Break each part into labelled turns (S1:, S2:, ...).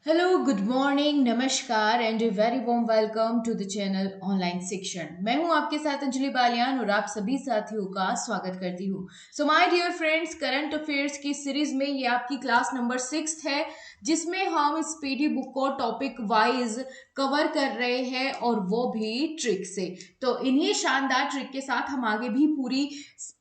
S1: Hello, good morning, नमस्कार and a very warm welcome to the channel online शिक्षण। मैं हूं आपके साथ अंजलि बालियान और आप सभी साथियों का स्वागत करती हूं। So my dear friends, current affairs की सीरीज में ये आपकी क्लास नंबर 6 है, जिसमें हम इस पीडी बुक को टॉपिक वाइज कवर कर रहे हैं और वो भी ट्रिक से। तो इन्हीं शानदार ट्रिक के साथ हम आगे भी पूरी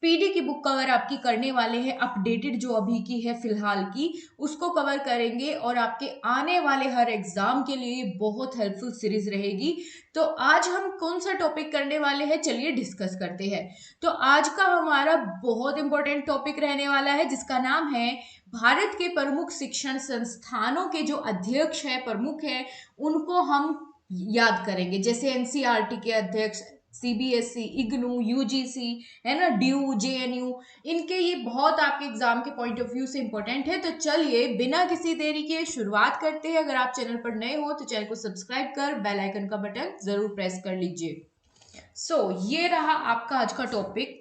S1: पीडी की बुक कवर आपकी करने वाले हैं। अपडेटेड जो अभी की है फिलहाल की, उसको कवर करेंगे और आपके आने वाले हर एग्जाम के लिए बहुत हेल्पफुल सीरीज रहेगी। तो आज हम कौन सा टॉपिक करने वाले हैं, चलिए डिस्कस करते हैं। तो आज का हमारा बहुत इंपॉर्टेंट टॉपिक रहने वाला है, जिसका नाम है भारत के प्रमुख शिक्षण संस्थानों के जो अध्यक्ष है, प्रमुख है, उनको हम याद करेंगे। जैसे एनसीईआरटी के अध्यक्ष, सीबीएसई, इग्नू, यूजीसी, है ना, ड्यू, जेएनयू, इनके ये बहुत आपके एग्जाम के पॉइंट ऑफ व्यू से इंपॉर्टेंट है। तो चलिए बिना किसी देरी के शुरुआत करते हैं। अगर आप चैनल पर नए हो तो चैनल को सब्सक्राइब कर बेल आइकन का बटन जरूर प्रेस कर लीजिए। ये रहा आपका आज का टॉपिक,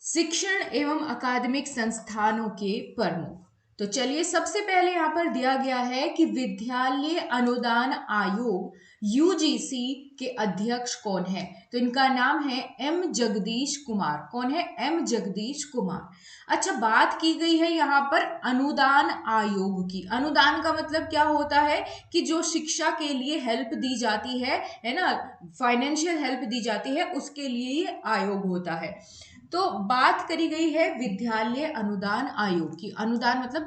S1: शिक्षण एवं अकादमिक संस्थानों के प्रमुख। तो चलिए, सबसे पहले यहाँ पर दिया गया है कि विद्यालय अनुदान आयोग यूजीसी के अध्यक्ष कौन है। तो इनका नाम है एम जगदीश कुमार। कौन है? एम जगदीश कुमार। अच्छा, बात की गई है यहाँ पर अनुदान आयोग की। अनुदान का मतलब क्या होता है कि जो शिक्षा के लिए हेल्प दी जाती है ना, फाइनेंशियल हेल्प दी जाती है, उसके लिए ये आयोग होता है। तो बात करी गई है विद्यालय अनुदान आयोग की। अनुदान मतलब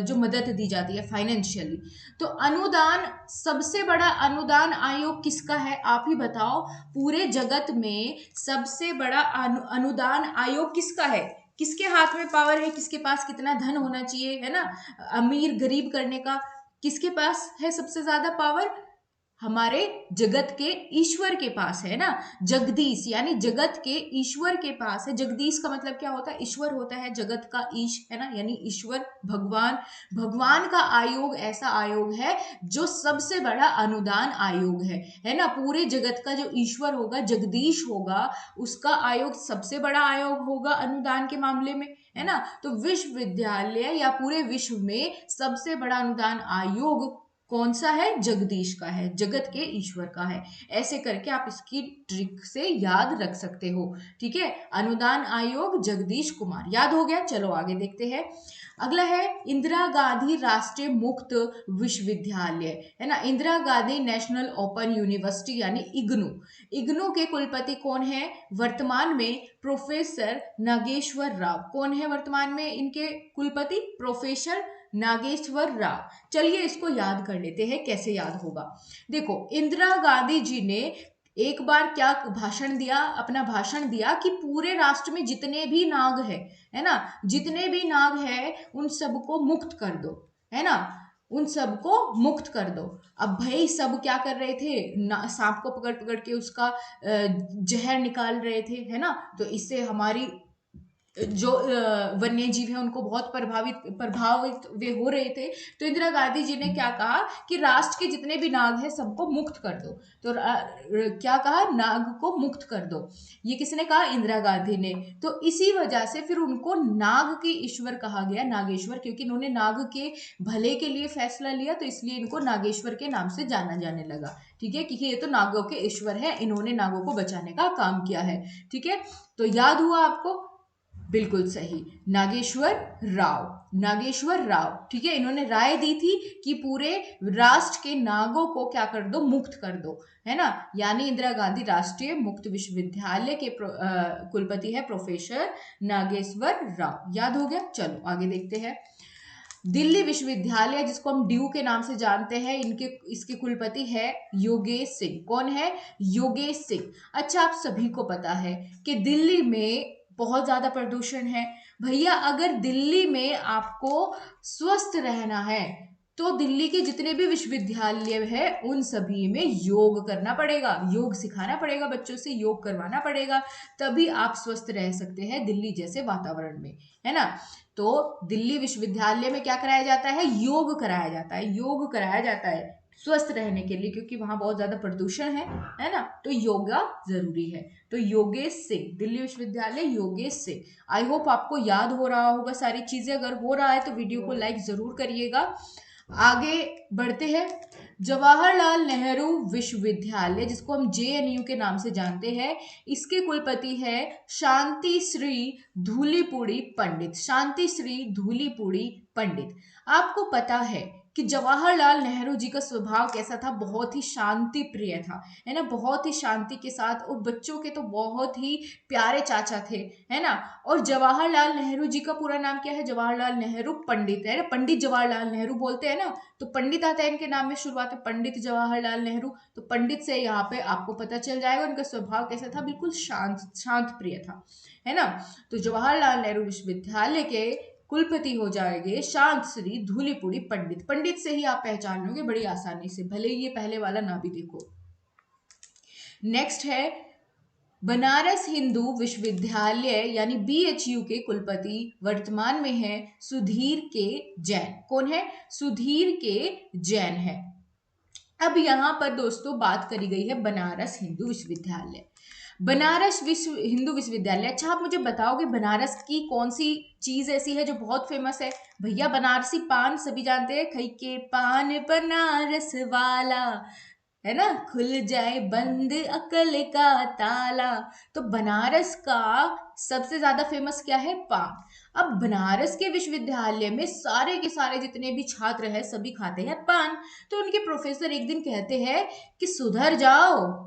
S1: जो मदद दी जाती है फाइनेंशियली। तो अनुदान, सबसे बड़ा अनुदान आयोग किसका है, आप ही बताओ। पूरे जगत में सबसे बड़ा अनुदान आयोग किसका है? किसके हाथ में पावर है? किसके पास कितना धन होना चाहिए, है ना, अमीर गरीब करने का? किसके पास है सबसे ज्यादा पावर? हमारे जगत के ईश्वर के पास है ना। जगदीश यानी जगत के ईश्वर के पास है। जगदीश का मतलब क्या होता है? ईश्वर होता है, जगत का ईश, है ना, यानी ईश्वर, भगवान। भगवान का आयोग ऐसा आयोग है जो सबसे बड़ा अनुदान आयोग है ना। पूरे जगत का जो ईश्वर होगा, जगदीश होगा, उसका आयोग सबसे बड़ा आयोग होगा अनुदान के मामले में, है ना। तो विश्वविद्यालय या पूरे विश्व में सबसे बड़ा अनुदान आयोग कौन सा है? जगदीश का है, जगत के ईश्वर का है। ऐसे करके आप इसकी ट्रिक से याद रख सकते हो। ठीक है, अनुदान आयोग जगदीश कुमार, याद हो गया। चलो आगे देखते हैं। अगला है इंदिरा गांधी राष्ट्रीय मुक्त विश्वविद्यालय, है ना, Indira Gandhi national open university यानी इग्नू। इग्नू के कुलपति कौन है वर्तमान में? प्रोफेसर नागेश्वर राव। कौन है वर्तमान में इनके कुलपति? प्रोफेसर नागेश्वर राव। चलिए इसको याद कर लेते हैं, कैसे याद होगा। देखो, इंदिरा गांधी जी ने एक बार क्या भाषण दिया, अपना भाषण दिया कि पूरे राष्ट्र में जितने भी नाग है ना, जितने भी नाग है उन सबको मुक्त कर दो, है ना, उन सबको मुक्त कर दो। अब भाई सब क्या कर रहे थे? सांप को पकड़ पकड़ के उसका जहर निकाल रहे थे, है ना। तो इससे हमारी जो वन्य जीव है उनको बहुत प्रभावित वे हो रहे थे। तो इंदिरा गांधी जी ने क्या कहा कि राष्ट्र के जितने भी नाग हैं सबको मुक्त कर दो। तो क्या कहा? नाग को मुक्त कर दो। ये किसने कहा? इंदिरा गांधी ने। तो इसी वजह से फिर उनको नाग के ईश्वर कहा गया, नागेश्वर, क्योंकि इन्होंने नाग के भले के लिए फैसला लिया, तो इसलिए इनको नागेश्वर के नाम से जाना जाने लगा। ठीक है, क्योंकि ये तो नागों के ईश्वर है, इन्होंने नागों को बचाने का काम किया है। ठीक है, तो याद हुआ आपको? बिल्कुल सही, नागेश्वर राव, नागेश्वर राव। ठीक है, इन्होंने राय दी थी कि पूरे राष्ट्र के नागों को क्या कर दो? मुक्त कर दो, है ना। यानी इंदिरा गांधी राष्ट्रीय मुक्त विश्वविद्यालय के कुलपति है प्रोफेसर नागेश्वर राव। याद हो गया। चलो आगे देखते हैं। दिल्ली विश्वविद्यालय, जिसको हम ड्यू के नाम से जानते हैं, इसके कुलपति है योगेश सिंह। कौन है? योगेश सिंह। अच्छा, आप सभी को पता है कि दिल्ली में बहुत ज्यादा प्रदूषण है। भैया, अगर दिल्ली में आपको स्वस्थ रहना है तो दिल्ली के जितने भी विश्वविद्यालय है उन सभी में योग करना पड़ेगा, योग सिखाना पड़ेगा, बच्चों से योग करवाना पड़ेगा, तभी आप स्वस्थ रह सकते हैं दिल्ली जैसे वातावरण में, है ना। तो दिल्ली विश्वविद्यालय में क्या कराया जाता है? योग कराया जाता है, योग कराया जाता है स्वस्थ रहने के लिए, क्योंकि वहां बहुत ज्यादा प्रदूषण है ना। तो योगा जरूरी है। तो योगेश सिंह, दिल्ली विश्वविद्यालय योगेश सिंह। आई होप आपको याद हो रहा होगा सारी चीजें। अगर हो रहा है तो वीडियो को लाइक जरूर करिएगा। आगे बढ़ते हैं। जवाहरलाल नेहरू विश्वविद्यालय, जिसको हम जेएनयू के नाम से जानते हैं, इसके कुलपति है शांति श्री धूलीपुड़ी पंडित। शांति श्री धूलीपुड़ी पंडित। आपको पता है कि जवाहरलाल नेहरू जी का स्वभाव कैसा था? बहुत ही शांति प्रिय था, है ना, बहुत ही शांति के साथ, और बच्चों के तो बहुत ही प्यारे चाचा थे, है ना। और जवाहरलाल नेहरू जी का पूरा नाम क्या है? जवाहरलाल नेहरू पंडित, है ना, पंडित जवाहरलाल नेहरू बोलते हैं ना, तो पंडित आता है इनके नाम में शुरुआत है, पंडित जवाहरलाल नेहरू। तो पंडित से यहाँ पे आपको पता चल जाएगा उनका स्वभाव कैसा था, बिल्कुल शांत प्रिय था, है ना। तो जवाहरलाल नेहरू विश्वविद्यालय के कुलपति हो जाएंगे शांत श्री धूलीपुड़ी पंडित। पंडित से ही आप पहचान लोगे बड़ी आसानी से, भले ही ये पहले वाला ना भी देखो। नेक्स्ट है बनारस हिंदू विश्वविद्यालय यानी बीएचयू के कुलपति वर्तमान में है सुधीर के जैन। कौन है? सुधीर के जैन है। अब यहाँ पर दोस्तों बात करी गई है बनारस हिंदू विश्वविद्यालय। बनारस हिंदू विश्वविद्यालय, अच्छा आप मुझे बताओगे बनारस की कौन सी चीज ऐसी है जो बहुत फेमस है? भैया बनारसी पान सभी जानते हैं, खई के पान बनारस वाला, है ना, खुल जाए बंद अकल का ताला। तो बनारस का सबसे ज्यादा फेमस क्या है? पान। अब बनारस के विश्वविद्यालय में सारे के सारे जितने भी छात्र हैं सभी खाते हैं पान। तो उनके प्रोफेसर एक दिन कहते हैं कि सुधर जाओ,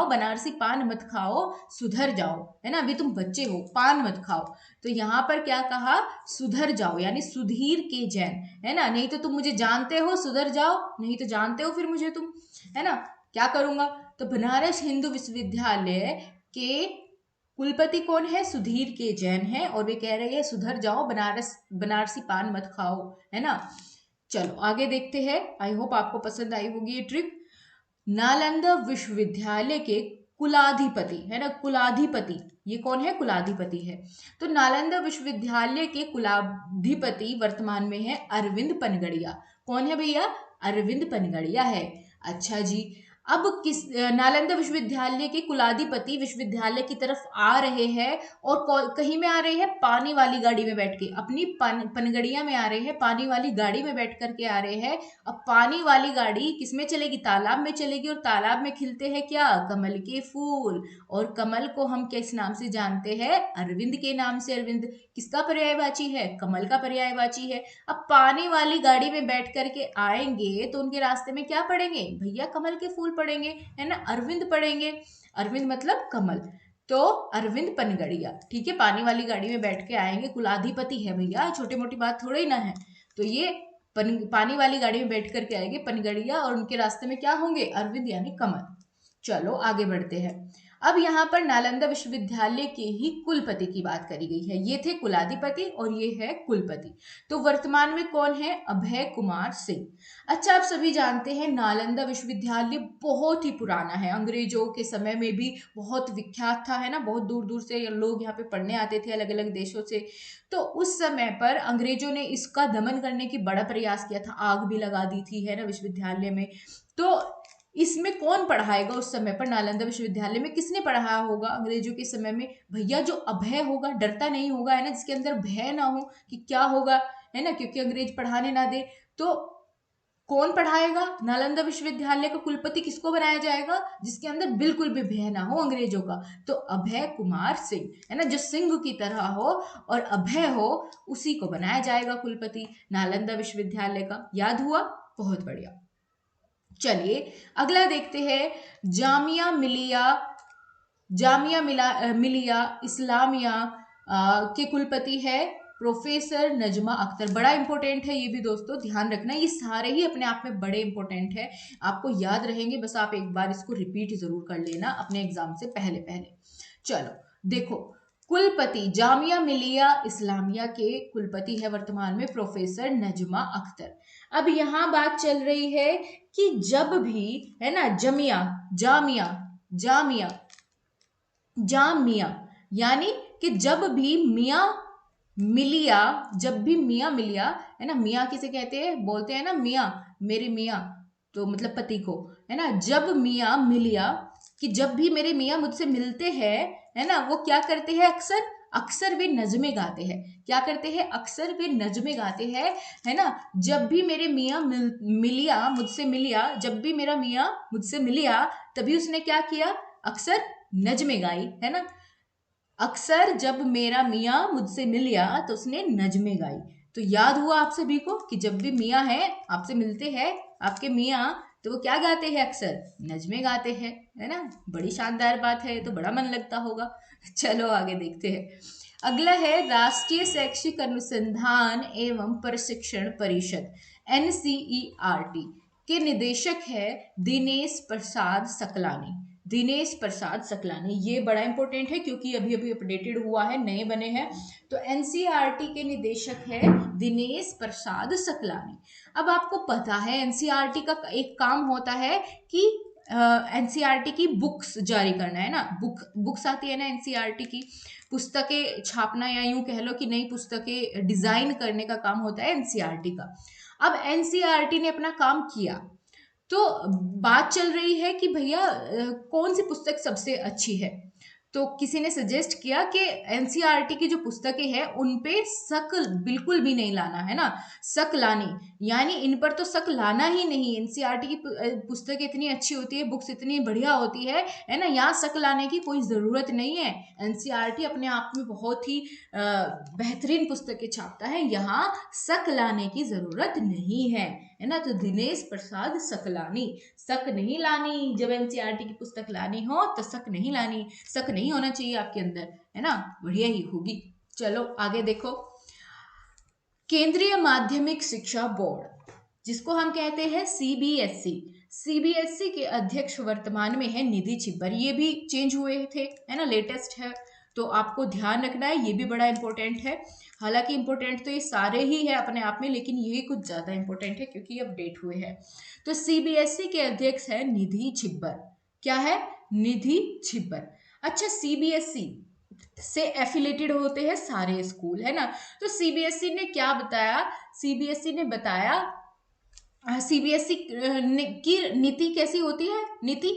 S1: बनारसी पान मत खाओ, सुधर जाओ, है ना, अभी तुम बच्चे हो, पान मत खाओ। तो यहाँ पर क्या कहा? सुधर जाओ, यानी सुधीर के जैन, है ना, नहीं तो तुम मुझे जानते हो, सुधर जाओ, नहीं तो जानते हो फिर मुझे तुम, है ना, क्या करूंगा। तो बनारस हिंदू विश्वविद्यालय के कुलपति कौन है? सुधीर के जैन है, और वे कह रहे हैं सुधर जाओ, बनारसी पान मत खाओ, है ना। चलो आगे देखते हैं। आई होप आपको पसंद आई होगी ये ट्रिक। नालंदा विश्वविद्यालय के कुलाधिपति, है ना, कुलाधिपति, ये कौन है? कुलाधिपति है। तो नालंदा विश्वविद्यालय के कुलाधिपति वर्तमान में है अरविंद पनगड़िया। कौन है भैया? अरविंद पनगड़िया है। अच्छा जी, अब किस नालंदा विश्वविद्यालय के कुलाधिपति विश्वविद्यालय की तरफ आ रहे हैं, और कहीं में आ रहे हैं? पानी वाली गाड़ी में बैठ के, अपनी पनगड़िया में आ रहे हैं, पानी वाली गाड़ी में बैठ करके आ रहे हैं। अब पानी वाली गाड़ी किसमें चलेगी? तालाब में चलेगी, और तालाब में खिलते हैं क्या? कमल के फूल, और कमल को हम किस नाम से जानते हैं? अरविंद के नाम से। अरविंद किसका पर्यायवाची है? कमल का पर्यायवाची है। अब पानी वाली गाड़ी में बैठ करके आएंगे तो उनके रास्ते में क्या पड़ेंगे? भैया कमल के फूल पड़ेंगे, है ना, अरविंद पड़ेंगे। अरविंद मतलब कमल। तो अरविंद पनगड़िया, ठीक है, पानी वाली गाड़ी में बैठ के आएंगे, कुलाधिपति है भैया, छोटी मोटी बात थोड़ी ना है। तो ये पानी वाली गाड़ी में बैठ करके आएंगे पनगड़िया, और उनके रास्ते में क्या होंगे? अरविंद यानी कमल। चलो आगे बढ़ते हैं। अब यहाँ पर नालंदा विश्वविद्यालय के ही कुलपति की बात करी गई है। ये थे कुलाधिपति और ये है कुलपति। तो वर्तमान में कौन है? अभय कुमार सिंह। अच्छा आप सभी जानते हैं नालंदा विश्वविद्यालय बहुत ही पुराना है, अंग्रेजों के समय में भी बहुत विख्यात था, है ना, बहुत दूर दूर से लोग यहाँ पे पढ़ने आते थे, अलग अलग देशों से। तो उस समय पर अंग्रेजों ने इसका दमन करने की बड़ा प्रयास किया था, आग भी लगा दी थी, है ना, विश्वविद्यालय में। तो इसमें कौन पढ़ाएगा? उस समय पर नालंदा विश्वविद्यालय में किसने पढ़ाया होगा अंग्रेजों के समय में? भैया जो अभय होगा, डरता नहीं होगा, है ना, जिसके अंदर भय ना हो कि क्या होगा, है ना, क्योंकि अंग्रेज पढ़ाने ना दे। तो कौन पढ़ाएगा? नालंदा विश्वविद्यालय का कुलपति किसको बनाया जाएगा? जिसके अंदर बिल्कुल भी भय ना हो अंग्रेजों का। तो अभय कुमार सिंह, है ना, जो सिंह की तरह हो और अभय हो, उसी को बनाया जाएगा कुलपति नालंदा विश्वविद्यालय का। याद हुआ? बहुत बढ़िया। चलिए अगला देखते हैं। मिलिया इस्लामिया के कुलपति है प्रोफेसर नजमा अख्तर। बड़ा इंपॉर्टेंट है ये भी दोस्तों, ध्यान रखना, ये सारे ही अपने आप में बड़े इंपॉर्टेंट है, आपको याद रहेंगे, बस आप एक बार इसको रिपीट जरूर कर लेना अपने एग्जाम से पहले पहले। चलो देखो, कुलपति जामिया मिलिया इस्लामिया के कुलपति है वर्तमान में प्रोफेसर नजमा अख्तर। अब यहाँ बात चल रही है कि जब भी, है ना, जामिया यानी कि जब भी मियाँ मिलिया, है ना, मियाँ किसे कहते हैं? बोलते हैं ना मियाँ, मेरे मियाँ, तो मतलब पति को, है ना। जब मियाँ मिलिया, कि जब भी मेरे मियाँ मुझसे मिलते हैं, है ना, वो क्या करते हैं? अक्सर अक्सर वे नज़में गाते हैं। क्या करते हैं? अक्सर वे नज़में गाते हैं, है ना। जब भी मेरे मियाँ मिलिया मुझसे मिलिया, जब भी मेरा मियाँ मुझसे मिलिया, तभी उसने क्या किया? अक्सर नज़में गाई, है ना। अक्सर जब मेरा मियाँ मुझसे मिलिया तो उसने नज़में गाई। तो याद हुआ आप सभी को कि जब भी मियाँ है आपसे मिलते हैं आपके मियाँ, तो वो क्या गाते हैं? अक्सर नज़में गाते हैं, है ना। बड़ी शानदार बात है, तो बड़ा मन लगता होगा। चलो आगे देखते हैं। अगला है राष्ट्रीय शैक्षिक अनुसंधान एवं प्रशिक्षण परिषद NCERT के निदेशक है दिनेश प्रसाद सकलानी। दिनेश प्रसाद सकलानी, ये बड़ा इंपॉर्टेंट है क्योंकि अभी अभी अपडेटेड हुआ है, नए बने हैं। तो एनसीईआरटी के निदेशक है दिनेश प्रसाद सकलानी। अब आपको पता है एनसीईआरटी का एक काम होता है कि एनसीईआरटी की बुक्स जारी करना, है ना। बुक्स आती है ना एनसीईआरटी की, पुस्तकें छापना, या यूं कह लो कि नई पुस्तकें डिजाइन करने का काम होता है एनसीईआरटी का। अब एनसीईआरटी ने अपना काम किया, तो बात चल रही है कि भैया कौन सी पुस्तक सबसे अच्छी है। तो किसी ने सजेस्ट किया कि एनसीईआरटी की जो पुस्तकें हैं उन पे शक बिल्कुल भी नहीं लाना, है ना। शक लानी यानी इन पर तो शक लाना ही नहीं। एनसीईआरटी की पुस्तकें इतनी अच्छी होती है, बुक्स इतनी बढ़िया होती है ना। यहाँ शक लाने की कोई ज़रूरत नहीं है। एनसीईआरटी अपने आप में बहुत ही बेहतरीन पुस्तकें छापता है, यहाँ शक लाने की ज़रूरत नहीं है ना। तो दिनेश प्रसाद सकलानी, शक नहीं लानी। जब एनसीईआरटी की पुस्तक लानी हो तो शक नहीं लानी, शक नहीं होना चाहिए आपके अंदर, है ना। बढ़िया ही होगी। चलो आगे देखो। केंद्रीय माध्यमिक शिक्षा बोर्ड, जिसको हम कहते हैं सीबीएसई, सीबीएसई के अध्यक्ष वर्तमान में है निधि छिब्बर। ये भी चेंज हुए थे, है ना, लेटेस्ट है, तो आपको ध्यान रखना है, ये भी बड़ा इंपॉर्टेंट है। हालांकि इंपॉर्टेंट तो ये सारे ही है अपने आप में, लेकिन ये कुछ ज्यादा इंपॉर्टेंट है क्योंकि ये अपडेट हुए हैं। तो सीबीएसई के अध्यक्ष है निधि छिब्बर। क्या है? निधि छिब्बर। अच्छा, सीबीएसई से एफिलेटेड होते हैं सारे स्कूल, है ना। तो सीबीएसई ने क्या बताया? सीबीएसई ने बताया सीबीएसई की नीति कैसी होती है? नीति,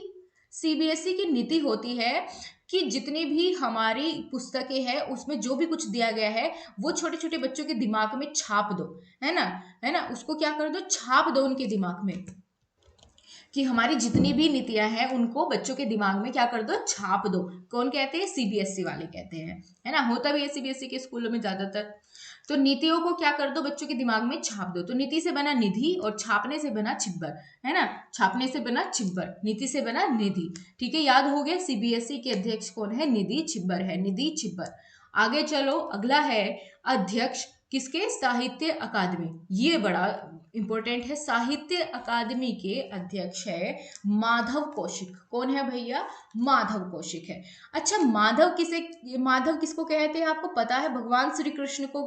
S1: सीबीएसई की नीति होती है कि जितनी भी हमारी पुस्तकें हैं उसमें जो भी कुछ दिया गया है वो छोटे छोटे बच्चों के दिमाग में छाप दो, है ना, है ना। उसको क्या कर दो? छाप दो उनके दिमाग में, कि हमारी जितनी भी नीतियां हैं उनको बच्चों के दिमाग में क्या कर दो? छाप दो। कौन कहते हैं? सीबीएसई वाले कहते हैं, है ना। होता भी है सीबीएसई के स्कूलों में ज्यादातर। तो नीतियों को क्या कर दो? बच्चों के दिमाग में छाप दो। तो नीति से बना निधि और छापने से बना छिब्बर, है ना। छापने से बना छिब्बर, नीति से बना निधि। ठीक है, याद हो गया। सीबीएसई के अध्यक्ष कौन है? निधि छिब्बर है, निधि छिब्बर। आगे चलो, अगला है अध्यक्ष किसके? साहित्य अकादमी। ये बड़ा इंपॉर्टेंट है। साहित्य अकादमी के अध्यक्ष है माधव कौशिक। कौन है भैया? माधव कौशिक है। अच्छा, माधव किसको कहते हैं आपको पता है? भगवान श्री कृष्ण को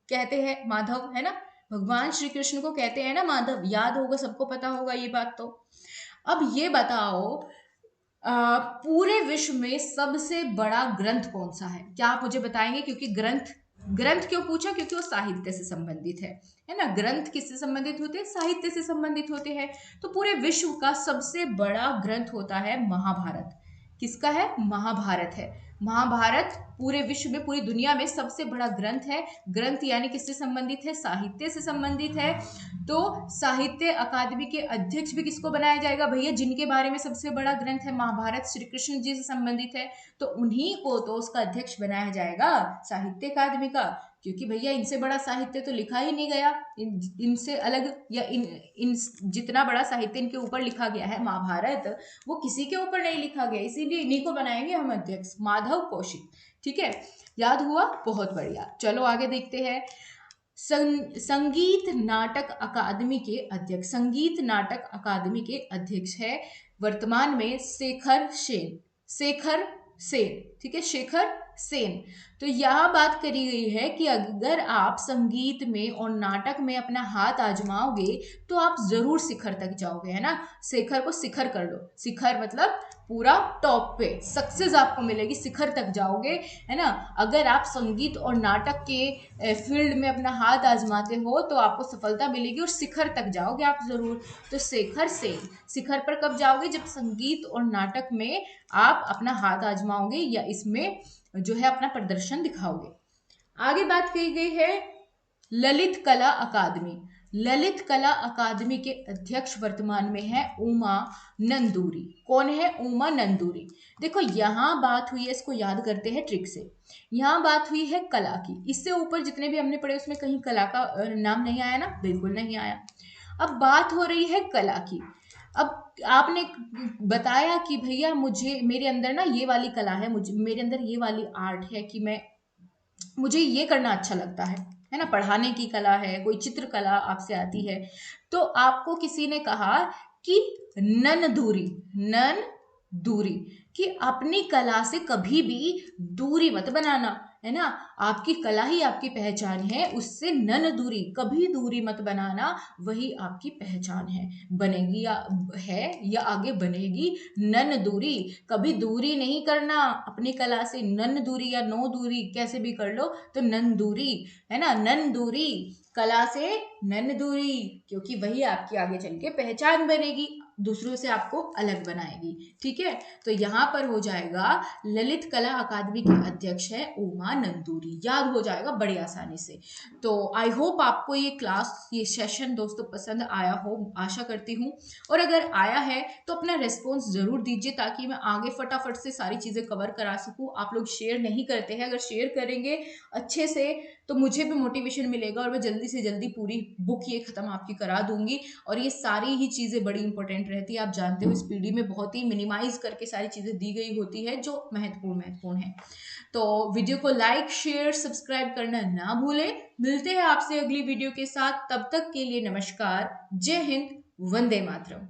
S1: कहते हैं माधव, है ना। भगवान श्री कृष्ण को कहते हैं ना माधव, याद होगा, सबको पता होगा ये बात। तो अब ये बताओ, पूरे विश्व में सबसे बड़ा ग्रंथ कौन सा है? क्या आप मुझे बताएंगे? क्योंकि ग्रंथ क्यों पूछा? क्योंकि वो साहित्य से संबंधित है ना। ग्रंथ किससे संबंधित होते हैं? साहित्य से संबंधित होते हैं। तो पूरे विश्व का सबसे बड़ा ग्रंथ होता है महाभारत। किसका है? महाभारत है। महाभारत पूरे विश्व में, पूरी दुनिया में सबसे बड़ा ग्रंथ है। ग्रंथ यानी किससे संबंधित है? साहित्य से संबंधित है। तो साहित्य अकादमी के अध्यक्ष भी किसको बनाया जाएगा भैया? जिनके बारे में सबसे बड़ा ग्रंथ है महाभारत श्री कृष्ण जी से संबंधित है, तो उन्हीं को तो उसका अध्यक्ष बनाया जाएगा साहित्य अकादमी का। क्योंकि भैया इनसे बड़ा साहित्य तो लिखा ही नहीं गया, इनसे अलग, या इन जितना बड़ा साहित्य इनके ऊपर लिखा गया है महाभारत, वो किसी के ऊपर नहीं लिखा गया, इसीलिए इन्हीं को बनाएंगे हम अध्यक्ष, माधव कौशिक। ठीक है, याद हुआ? बहुत बढ़िया। चलो आगे देखते हैं। संगीत नाटक अकादमी के अध्यक्ष, संगीत नाटक अकादमी के अध्यक्ष है वर्तमान में शेखर सेन। शेखर सेन, ठीक है, शेखर सेन। तो यह बात करी गई है कि अगर आप संगीत में और नाटक में अपना हाथ आजमाओगे तो आप जरूर शिखर तक जाओगे, है ना। शेखर को शिखर कर लो, शिखर मतलब पूरा टॉप पे सक्सेस आपको मिलेगी, शिखर तक जाओगे, है ना। अगर आप संगीत और नाटक के फील्ड में अपना हाथ आजमाते हो तो आपको सफलता मिलेगी और शिखर तक जाओगे आप जरूर। तो शिखर से शिखर पर कब जाओगे? जब संगीत और नाटक में आप अपना हाथ आजमाओगे या इसमें जो है अपना प्रदर्शन दिखाओगे। आगे बात की गई है ललित कला अकादमी। ललित कला अकादमी के अध्यक्ष वर्तमान में है उमा नंदूरी। कौन है? उमा नंदूरी। देखो यहाँ बात हुई है, इसको याद करते हैं ट्रिक से। यहाँ बात हुई है कला की, इससे ऊपर जितने भी हमने पढ़े उसमें कहीं कला का नाम नहीं आया ना, बिल्कुल नहीं आया। अब बात हो रही है कला की। अब आपने बताया कि भैया मुझे मेरे अंदर ना ये वाली कला है, मुझे मेरे अंदर ये वाली आर्ट है कि मुझे ये करना अच्छा लगता है ना, पढ़ाने की कला है, कोई चित्रकला आपसे आती है। तो आपको किसी ने कहा कि नन दूरी कि अपनी कला से कभी भी दूरी मत बनाना, है ना। आपकी कला ही आपकी पहचान है, उससे नन दूरी, कभी दूरी मत बनाना, वही आपकी पहचान है, बनेगी या आगे बनेगी। नन दूरी, कभी दूरी नहीं करना अपनी कला से, नन दूरी या नो दूरी कैसे भी कर लो, तो नन दूरी, है ना, नन दूरी, कला से नन दूरी, क्योंकि वही आपकी आगे चल के पहचान बनेगी, दूसरों से आपको अलग बनाएगी। ठीक है, तो यहाँ पर हो जाएगा ललित कला अकादमी के अध्यक्ष है उमा नंदूरी, याद हो जाएगा बड़ी आसानी से। तो आई होप आपको ये क्लास, ये सेशन दोस्तों पसंद आया हो, आशा करती हूँ। और अगर आया है तो अपना रेस्पॉन्स जरूर दीजिए ताकि मैं आगे फटाफट से सारी चीजें कवर करा सकूँ। आप लोग शेयर नहीं करते हैं, अगर शेयर करेंगे अच्छे से तो मुझे भी मोटिवेशन मिलेगा और मैं जल्दी से जल्दी पूरी बुक ये खत्म आपकी करा दूंगी। और ये सारी ही चीजें बड़ी इंपॉर्टेंट रहती है, आप जानते हो इस पीडी में बहुत ही मिनिमाइज करके सारी चीजें दी गई होती है जो महत्वपूर्ण है। तो वीडियो को लाइक शेयर सब्सक्राइब करना ना भूलें। मिलते हैं आपसे अगली वीडियो के साथ, तब तक के लिए नमस्कार, जय हिंद, वंदे मातरम।